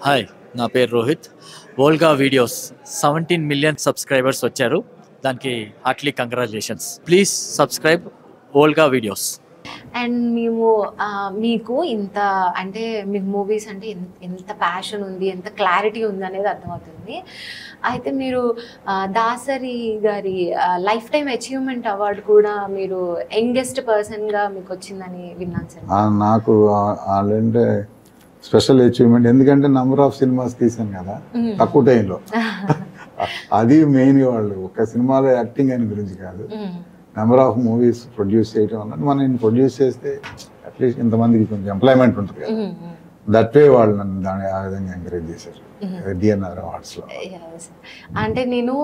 Hi, నా పేరు Rohit. Volga videos 17 million subscribers వచ్చారు. దానికి Hartley congratulations. Please subscribe Volga videos. And మేము మీకు ఇంత అంటే మీకు మూవీస్ అంటే ఎంత ప్యాషన్ ఉంది, ఎంత క్లారిటీ ఉంది అనేది అర్థమవుతుంది. అయితే మీరు దాసరి గారి లైఫ్ టైం అచీవ్మెంట్ అవార్డు కూడా మీరు యంగెస్ట్ పర్సన్గా మీకు వచ్చిందని విన్నాను సార్. నాకు అంటే స్పెషల్ అచీవ్మెంట్, ఎందుకంటే నంబర్ ఆఫ్ సినిమాస్ తీసాను కదా తక్కువ టైంలో. అది మెయిన్. వాళ్ళు ఒక సినిమాలో యాక్టింగ్ అని గురించి కాదు, నెంబర్ ఆఫ్ మూవీస్ ప్రొడ్యూస్ చేయడం అన్నది. మనం ప్రొడ్యూస్ చేస్తే అట్లీస్ట్ ఇంతమందికి కొంచెం ఎంప్లాయ్మెంట్ ఉంటుంది కదా. దట్ వే వాళ్ళు నన్ను దాని ఆ విధంగా ఎంకరేజ్ చేశారు డిఎన్ఆర్ అవార్డ్స్లో. అంటే నేను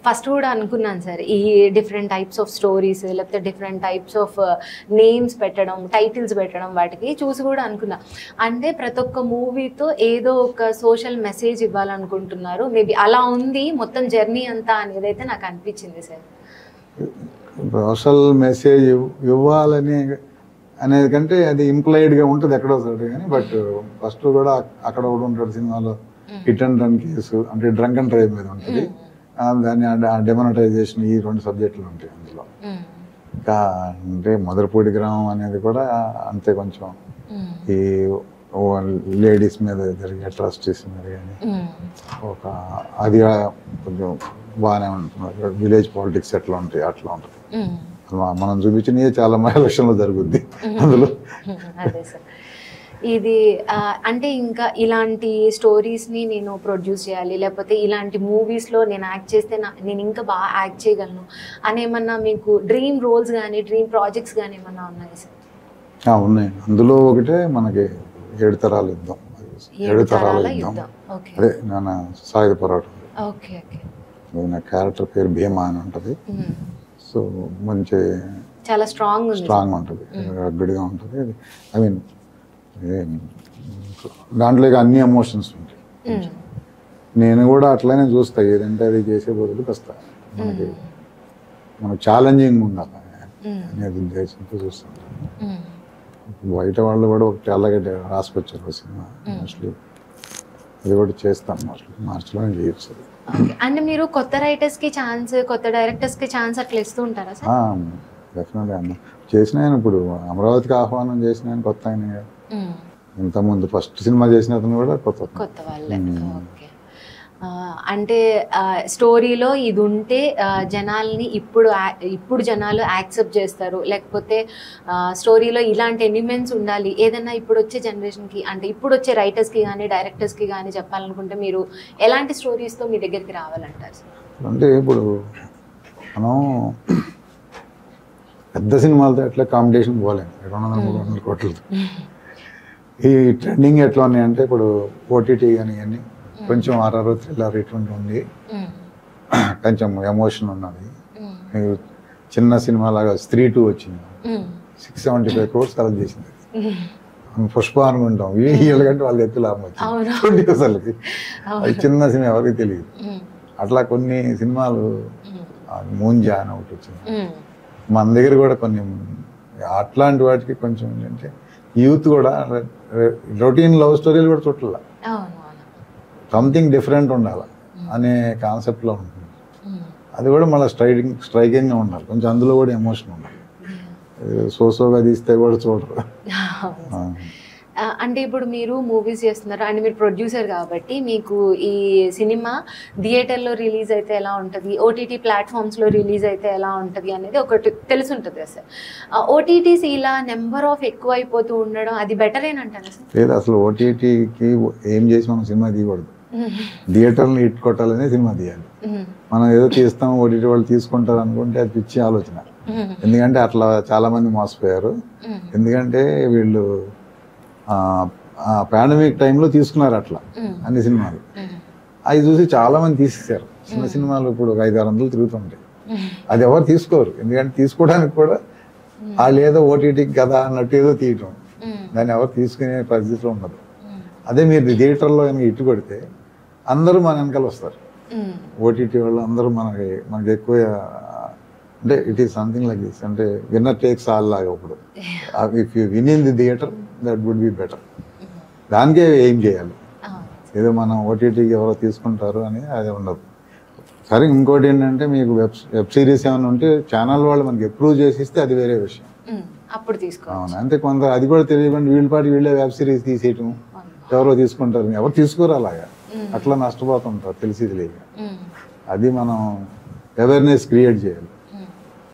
ఫస్ట్ కూడా అనుకున్నాను సార్, ఈ డిఫరెంట్ టైప్స్ ఆఫ్ స్టోరీస్ లేకపోతే డిఫరెంట్ టైప్స్ ఆఫ్ నేమ్స్ పెట్టడం, టైటిల్స్ పెట్టడం, వాటికి చూసి కూడా అనుకున్నా. అంటే ప్రతి ఒక్క మూవీతో ఏదో ఒక సోషల్ మెసేజ్ ఇవ్వాలనుకుంటున్నారు. మేబీ అలా ఉంది మొత్తం జర్నీ అంతా అనేది అయితే నాకు అనిపించింది సార్. సోషల్ మెసేజ్ ఇవ్వాలని అనేది కంటే అది ఇంప్లాయిడ్గా ఉంటుంది ఎక్కడో సరే కానీ. బట్ ఫస్ట్ కూడా అక్కడ కూడా ఉంటాడు సినిమాలో హిట్ అండ్ రన్ కేసు, అంటే డ్రంక్ అండ్ డ్రైవ్ మీద ఉంటుంది. దాన్ని డెమోనటైజేషన్, ఈ 2 సబ్జెక్టులు ఉంటాయి అందులో. ఇంకా అంటే మొదలపూడి గ్రామం అనేది కూడా అంతే, కొంచెం ఈ లేడీస్ మీద జరిగే అట్రాసిటీస్ మీద కానీ ఒక అది కొంచెం బాగానే ఉంటుంది. విలేజ్ పాలిటిక్స్ ఎట్లా ఉంటాయి అట్లా ఉంటుంది. మనం చూపించినవి చాలా ఎలక్షన్లో జరుగుద్ది అందులో. అదే సార్, ఇది అంటే ఇంకా ఇలాంటి స్టోరీస్ని నేను ప్రొడ్యూస్ చేయాలి, లేకపోతే ఇలాంటి మూవీస్లో నేను యాక్ట్ చేస్తే నేను ఇంకా బాగా యాక్ట్ చేయగలను అనేమన్నా మీకు డ్రీమ్ రోల్స్ కానీ డ్రీమ్ ప్రాజెక్ట్స్ కానీ ఏమన్నా ఉన్నాయి సార్? ఉన్నాయి. అందులో ఒకటే మనకి 7 తరాల యుద్ధం. 7 తరాల యుద్ధం అదే నాన్న సాయుధ పోరాటం. Okay okay. నా క్యారెక్టర్ పేరు భీమా అని ఉంటుంది. సో మంచి చాలా స్ట్రాంగ్ ఉంటుంది, రగ్గిడిగా ఉంటుంది. ఐ మీన్ దాంట్లో అన్ని ఎమోషన్స్ ఉంటాయి. నేను కూడా అట్లనే చూస్తా, ఏదంటే అది చేసే బదులు కాస్త మనకు ఛాలెంజింగ్ ఉండాలి అనేది ఉద్దేశంతో చూస్తుంటాను. బయట వాళ్ళు కూడా ఒకటి అలాగే రాసుకొచ్చారు సినిమా. మోస్ట్లీ అది కూడా చేస్తాను, మోస్ట్లీ మార్చిలోనే చేయొచ్చు. అంటే మీరు కొత్త రైటర్స్కి ఛాన్స్, కొత్త డైరెక్టర్స్కి ఛాన్స్ అట్లా ఇస్తూ ఉంటారా సార్? డెఫినెట్గా అన్న చేసిన ఆయన, ఇప్పుడు అమరావతికి ఆహ్వానం చేసిన ఆయన కొత్త ఆయన. ఇంతకుముందు ఫస్ట్ సినిమా చేసిన అతను కూడా కొత్త వాళ్ళే. ఓకే. అంటే స్టోరీలో ఇది ఉంటే జనాల్ని ఇప్పుడు జనాలు యాక్సెప్ట్ చేస్తారు, లేకపోతే స్టోరీలో ఇలాంటి ఎలిమెంట్స్ ఉండాలి ఏదన్నా ఇప్పుడు వచ్చే జనరేషన్కి, అంటే ఇప్పుడు వచ్చే రైటర్స్కి కానీ డైరెక్టర్స్కి కానీ చెప్పాలనుకుంటే మీరు ఎలాంటి స్టోరీస్తో మీ దగ్గరికి రావాలంటారు సార్? అంటే ఇప్పుడు మనం పెద్ద సినిమాలతో ఎట్లా కాంపిటీషన్ పోలేము 200-300 కోట్లతో. ఈ ట్రెండింగ్ ఎట్లా ఉన్నాయంటే ఇప్పుడు ఓటీటీ కానీ అన్నీ కొంచెం RRR థ్రిల్లర్ ఇటువంటి ఉంది, కొంచెం ఎమోషన్ ఉన్నది. చిన్న సినిమా లాగా స్త్రీ 2 వచ్చింది, 675 crores కలెక్ట్ చేసింది. పుష్ప అనుకుంటాం, వీళ్ళకంటే వాళ్ళు ఎక్కువ లాభం వచ్చింది ప్రొడ్యూసర్లకి. అది చిన్న సినిమా ఎవరికి తెలియదు. అట్లా కొన్ని సినిమాలు, మూంజా అని ఒకటి వచ్చింది మన దగ్గర కూడా. కొన్ని అట్లాంటి వాటికి కొంచెం ఏంటంటే యూత్ కూడా రొటీన్ లవ్ స్టోరీలు కూడా చుట్టాల, సంథింగ్ డిఫరెంట్ ఉండాలి అనే కాన్సెప్ట్లో ఉంటుంది. అది కూడా మళ్ళీ స్ట్రైకింగ్గా ఉండాలి, కొంచెం అందులో కూడా ఎమోషన్ ఉండాలి. సోసోగా తీస్తే కూడా చూడరు. అంటే ఇప్పుడు మీరు మూవీస్ చేస్తున్నారు అండ్ మీరు ప్రొడ్యూసర్ కాబట్టి మీకు ఈ సినిమా థియేటర్లో రిలీజ్ అయితే ఎలా ఉంటుంది, ఓటీటీ ప్లాట్ఫామ్స్లో రిలీజ్ అయితే ఎలా ఉంటుంది అనేది ఒకటి తెలిసి ఉంటుంది కదా సార్. ఓటీటీస్ ఇలా నెంబర్ ఆఫ్ ఎక్కువ అయిపోతూ ఉండడం అది బెటరేనంటారా సార్? లేదు, అసలు ఓటీటీకి ఏం చేసి మనం సినిమా తీయకూడదు, థియేటర్ని హిట్ కొట్టాలనే సినిమా తీయాలి. మనం ఏదో తీస్తాం ఓటీటీ వాళ్ళు తీసుకుంటారు అనుకుంటే అది పిచ్చి ఆలోచన. ఎందుకంటే అట్లా చాలా మంది మోసపోయారు. ఎందుకంటే వీళ్ళు పాండమిక్ టైంలో తీసుకున్నారు అట్లా అన్ని సినిమాలు. అవి చూసి చాలా మంది తీసేశారు. చిన్న సినిమాలు ఇప్పుడు 500-600 తిరుగుతుంటాయి. అది ఎవరు తీసుకోరు, ఎందుకంటే తీసుకోవడానికి కూడా వాళ్ళు ఏదో ఓటీటీకి కదా అన్నట్టు ఏదో తీయటం, దాన్ని ఎవరు తీసుకునే పరిస్థితిలో ఉండదు. అదే మీరు థియేటర్లో ఇటు కొడితే అందరూ మన వెనకాల వస్తారు. ఓటీటీ వాళ్ళు అందరూ మనకి ఎక్కువ, అంటే it is something like this, అంటే విన్నర్ టేక్స్ ఆల్ లాగా. ఇప్పుడు if you win in the theatre that would be better. దానికే ఏం చేయాలి. ఏదో మనం ఓటీటీకి ఎవరో తీసుకుంటారు అని అది ఉండదు. సరే ఇంకోటి ఏంటంటే మీకు వెబ్ సిరీస్ ఏమైనా ఉంటే ఛానల్ వాళ్ళు మనకి అప్రూవ్ చేసిస్తే అది వేరే విషయం. అప్పుడు తీసుకో. అవును, అంతే. కొంత అది కూడా తెలియకుండా వీళ్ళ పాటి వీళ్ళే వెబ్ సిరీస్ తీసేయటం, ఎవరో తీసుకుంటారు, ఎవరు తీసుకోరు అలాగా, అట్లా నష్టపోతుంటారు తెలిసి తెలియక. అది మనం అవేర్నెస్ క్రియేట్ చేయాలి.